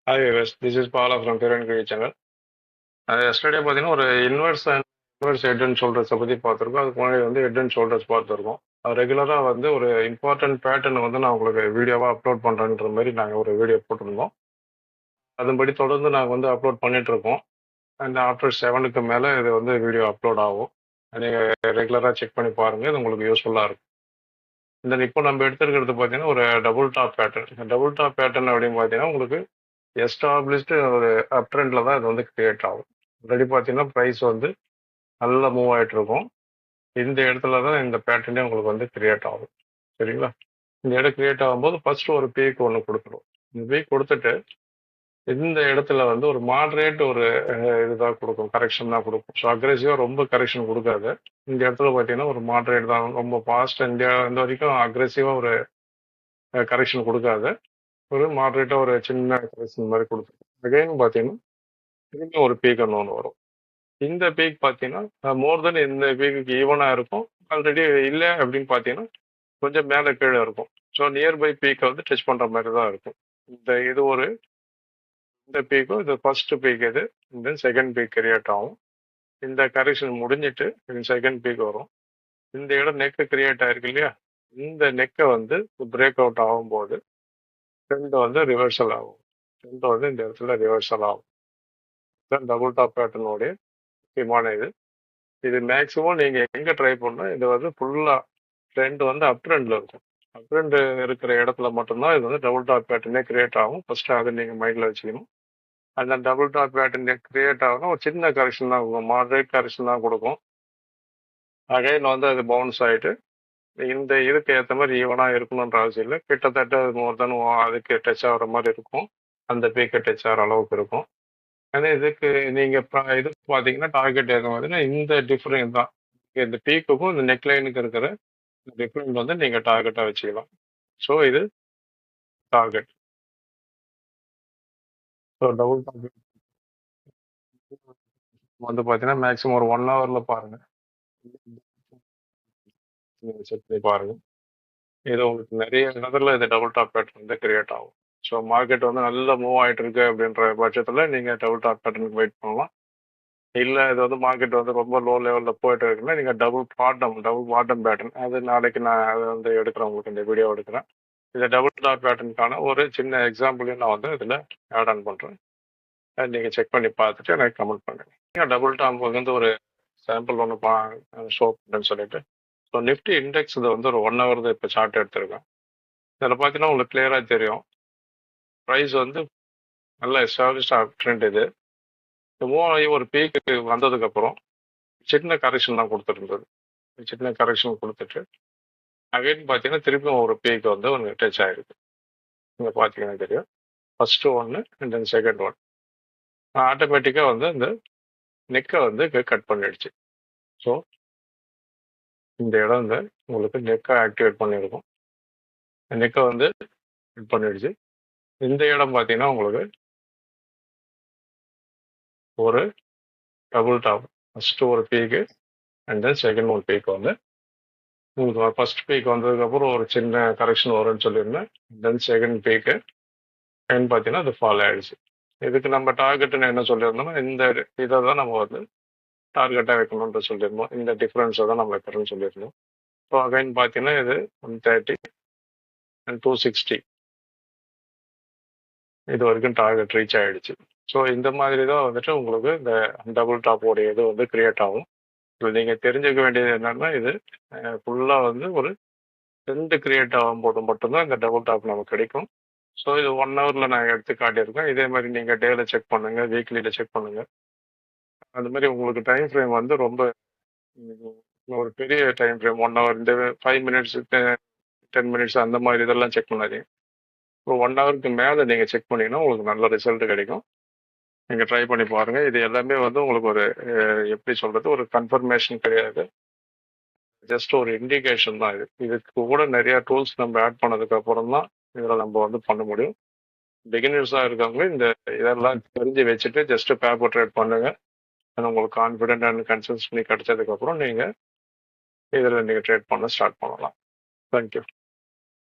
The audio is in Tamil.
Hi viewers, this is Paula from Kiran Kiri channel. Yesterday பார்த்தீங்கன்னா ஒரு இன்வெர்ஸ் ஹெட் அண்ட் ஷோல்டர்ஸை பற்றி பார்த்துருக்கோம். அதுக்கு முன்னாடி வந்து ஹெட் அண்ட் ஷோல்டர்ஸ் பார்த்துருக்கோம். ரெகுலராக வந்து ஒரு இம்பார்ட்டன்ட் பேட்டர்ன் வந்து நான் உங்களுக்கு வீடியோவாக அப்லோட் பண்ணுறேன்ற மாதிரி நாங்கள் ஒரு வீடியோ போட்டிருந்தோம். அதன்படி தொடர்ந்து நாங்கள் வந்து அப்லோட் பண்ணிட்டு இருக்கோம். அண்ட் ஆஃப்டர் 7க்கு மேலே இது வந்து வீடியோ அப்லோட் ஆகும். நீங்கள் ரெகுலராக செக் பண்ணி பாருங்கள், இது உங்களுக்கு யூஸ்ஃபுல்லாக இருக்கும். இந்த இப்போ நம்ம எடுத்துருக்கிறது பார்த்தீங்கன்னா ஒரு double top pattern. Double top pattern அப்படின்னு பார்த்தீங்கன்னா உங்களுக்கு எஸ்டாப்ளிஷ்டு ஒரு அப் ட்ரெண்ட்ல தான் இது வந்து கிரியேட் ஆகும். ஆல்ரெடி பார்த்தீங்கன்னா ப்ரைஸ் வந்து நல்லா மூவ் ஆகிட்டு இருக்கும். இந்த இடத்துல தான் இந்த பேட்டர்னே உங்களுக்கு வந்து கிரியேட் ஆகும். சரிங்களா? இந்த இடம் கிரியேட் ஆகும்போது ஃபர்ஸ்ட் ஒரு பீக் ஒன்று கொடுக்கணும். இந்த பீக் கொடுத்துட்டு இந்த இடத்துல வந்து ஒரு மாடரேட் ஒரு இதுதான் கொடுக்கும், கரெக்ஷன் தான் கொடுக்கும். ஸோ அக்ரெசிவாக ரொம்ப கரெக்ஷன் கொடுக்காது. இந்த இடத்துல பார்த்தீங்கன்னா ஒரு மாடரேட் தான், ரொம்ப ஃபாஸ்ட் இந்த வரைக்கும் அக்ரெசிவாக ஒரு கரெக்ஷன் கொடுக்காது. ஒரு மாடரேட்டாக ஒரு சின்ன கரெக்ஷன் மாதிரி கொடுத்துரும். அகைன் பார்த்தீங்கன்னா திரும்பி ஒரு பீக் ஒன்று வரும். இந்த பீக் பார்த்தீங்கன்னா மோர் தென் இந்த பீக்கு ஈவனாக இருக்கும். ஆல்ரெடி இல்லை அப்படின்னு பார்த்தீங்கன்னா கொஞ்சம் மேலே கீழே இருக்கும். ஸோ நியர்பை பீக்கை வந்து டச் பண்ணுற மாதிரி தான் இருக்கும். இது ஒரு இந்த பீக்கும் இது ஃபர்ஸ்ட் பீக், இது தென் செகண்ட் பீக் கிரியேட் ஆகும். இந்த கரெக்ஷன் முடிஞ்சிட்டு செகண்ட் பீக் வரும். இந்த இடம் நெக்கு கிரியேட் ஆயிருக்கு இல்லையா, இந்த நெக்கை வந்து பிரேக் அவுட் ஆகும்போது ட்ரெண்ட் வந்து ரிவர்சல் ஆகும். ட்ரெண்ட் வந்து இந்த இடத்துல ரிவர்சல் ஆகும். டபுள் டாப் பேட்டர்னுடைய முக்கியமான இது மேக்ஸிமம் நீங்க எங்க ட்ரை பண்ணணும், இது வந்து ஃபுல்லா ட்ரெண்ட் வந்து அப் ட்ரெண்ட்ல இருக்கும். அப் ட்ரெண்ட் இருக்கிற இடத்துல மட்டும்தான் இது வந்து டபுள் டாப் பேட்டர்னே கிரியேட் ஆகும். ஃபர்ஸ்ட் அதை நீங்க மைண்ட்ல வச்சுக்கணும். அந்த டபுள் டாப் பேட்டர்ன் கிரியேட் ஆகணும், ஒரு சின்ன கரெக்ஷன் தான் கொடுக்கும், மாடரேட் கரெக்ஷன் தான் கொடுக்கும். அகைன் வந்து அது பவுன்ஸ் ஆயிட்டு இந்த இதுக்கு ஏற்ற மாதிரி ஈவனா இருக்கணும்ன்ற அவசியம் இல்லை. கிட்டத்தட்ட மோர் தென் அதுக்கு டச் ஆகிற மாதிரி இருக்கும், அந்த பீக்கை டச் ஆகிற அளவுக்கு இருக்கும். ஆனா இதுக்கு நீங்க இது பாத்தீங்கன்னா டார்கெட் ஏற்ற மாதிரினா இந்த டிஃபரன்ஸ் தான், இந்த பீக்குக்கும் இந்த நெக்லைனுக்கு இருக்கிற டிஃபரன்ஸ் வந்து நீங்க டார்கெட்டா வச்சுக்கலாம். ஸோ இது டார்கெட். ஸோ டபுள் டார்கெட் வந்து பாத்தீங்கன்னா மேக்ஸிமம் ஒரு 1 ஹவர்ல பாருங்க, நீங்க செக் பண்ணி பாருங்க. இது உங்களுக்கு நிறைய இடத்துல இந்த டபுள் டாப் பேட்டர்ன் வந்து கிரியேட் ஆகும். ஸோ மார்க்கெட் வந்து நல்லா மூவ் ஆயிட்டு இருக்கு அப்படின்ற பட்சத்துல நீங்க டபுள் டாப் பேட்டர்னுக்கு வெயிட் பண்ணலாம். இல்ல இது வந்து மார்க்கெட் வந்து ரொம்ப லோ லெவல்ல போயிட்டு இருக்குன்னா நீங்க டபுள் பாட்டம் பேட்டர்ன், அது நாளைக்கு நான் அதை வந்து எடுக்கிறேன், உங்களுக்கு இந்த வீடியோ எடுக்கிறேன். இந்த டபுள் டாப் பேட்டர்னுக்கான ஒரு சின்ன எக்ஸாம்பிளையும் நான் வந்து இதுல ஆட் ஆன் பண்றேன். அதை நீங்க செக் பண்ணி பார்த்துட்டு எனக்கு கமெண்ட் பண்ணுங்க. டபுள் டாப் வந்து ஒரு சாம்பிள் ஒன்று ஷோ பண்ணுறேன்னு சொல்லிட்டு. ஸோ நிஃப்டி இண்டெக்ஸ் இதை வந்து ஒரு 1 ஹவர் தான் இப்போ சார்ட் எடுத்திருக்கேன். இதில் பார்த்தீங்கன்னா உங்களுக்கு கிளியரா தெரியும், ப்ரைஸ் வந்து நல்ல எஸ்டாப்ளிஷ்ட் அப் ட்ரெண்ட். இது மூவ் ஆகி ஒரு பீக்கு வந்ததுக்கு அப்புறம் சின்ன கரெக்ஷன் தான் கொடுத்துருந்தது. சின்ன கரெக்ஷன் கொடுத்துட்டு அகைன் பார்த்தீங்கன்னா திருப்பியும் ஒரு பீக் வந்து ஒன்று டச் ஆயிருக்கு. நீங்க பார்த்தீங்கன்னா தெரியும், ஃபர்ஸ்ட் ஒன்று அண்ட் தென் செகண்ட் ஒன் ஆட்டோமேட்டிக்காக வந்து இந்த நெக்கை வந்து கட் பண்ணிடுச்சு. ஸோ இந்த இடம் வந்து உங்களுக்கு நெக்கை ஆக்டிவேட் பண்ணியிருக்கும், நெக்கை வந்து கட் பண்ணிடுச்சு. இந்த இடம் பார்த்தீங்கன்னா உங்களுக்கு ஒரு டபுள் டாப், ஃபர்ஸ்ட் ஒரு பீக்கு and then second one peak வந்து உங்களுக்கு ஃபர்ஸ்ட் பீக் வந்ததுக்கப்புறம் ஒரு சின்ன கரெக்ஷன் வரும்னு சொல்லியிருந்தேன். தென் செகண்ட் பீக்கு அண்ட் பார்த்தீங்கன்னா அது ஃபால் ஆயிடுச்சு. இதுக்கு நம்ம டார்கெட்னு என்ன சொல்லியிருந்தோம்னா இந்த இதை தான் நம்ம வந்து டார்கெட்டாக வைக்கணும்னு சொல்லியிருந்தோம். இந்த டிஃப்ரென்ஸை தான் நம்ம வைக்கிறோம்னு சொல்லியிருந்தோம். ஸோ அகைன் பார்த்தீங்கன்னா இது 130 அண்ட் 260 இது வரைக்கும் டார்கெட் ரீச் ஆயிடுச்சு. ஸோ இந்த மாதிரி தான் வந்துட்டு உங்களுக்கு இந்த டபுள் டாப்போடைய இது வந்து கிரியேட் ஆகும். இப்போ நீங்கள் தெரிஞ்சுக்க வேண்டியது என்னன்னா, இது ஃபுல்லாக வந்து ஒரு ட்ரெண்ட் கிரியேட் ஆகும்போது மட்டும்தான் இந்த டபுள் டாப் நமக்கு கிடைக்கும். ஸோ இது 1 ஹவரில் நான் எடுத்து காட்டியிருக்கேன். இதே மாதிரி நீங்கள் டேல செக் பண்ணுங்க, வீக்லியில் செக் பண்ணுங்க. அந்த மாதிரி உங்களுக்கு டைம் ஃப்ரேம் வந்து ரொம்ப ஒரு பெரிய டைம் ஃப்ரேம் 1 ஹவர், இந்த 5 மினிட்ஸ் 10 மினிட்ஸ் அந்த மாதிரி இதெல்லாம் செக் பண்ணாதீங்க. ஒரு 1 ஹவருக்கு மேலே நீங்கள் செக் பண்ணீங்கன்னா உங்களுக்கு நல்ல ரிசல்ட் கிடைக்கும். நீங்கள் ட்ரை பண்ணி பாருங்க. இது எல்லாமே வந்து உங்களுக்கு ஒரு எப்படி சொல்றது, ஒரு கன்ஃபர்மேஷன் கிடையாது, ஜஸ்ட் ஒரு இண்டிகேஷன் தான். இதுக்கு கூட நிறைய டூல்ஸ் நம்ம ஆட் பண்ணதுக்கு அப்புறம் தான் இதில் நம்ம வந்து பண்ண முடியும். பிகினர்ஸாக இருக்கவங்க இந்த இதெல்லாம் தெரிஞ்சு வச்சுட்டு ஜஸ்ட் பேப்பர் ட்ரேட் பண்ணுங்க. உங்களுக்கு கான்ஃபிடென்ட் அண்ட் கன்சிஸ்டன்சி கிடைச்சதுக்கு அப்புறம் நீங்கள் இதில் நீங்கள் ட்ரேட் பண்ண ஸ்டார்ட் பண்ணலாம். தேங்க்யூ.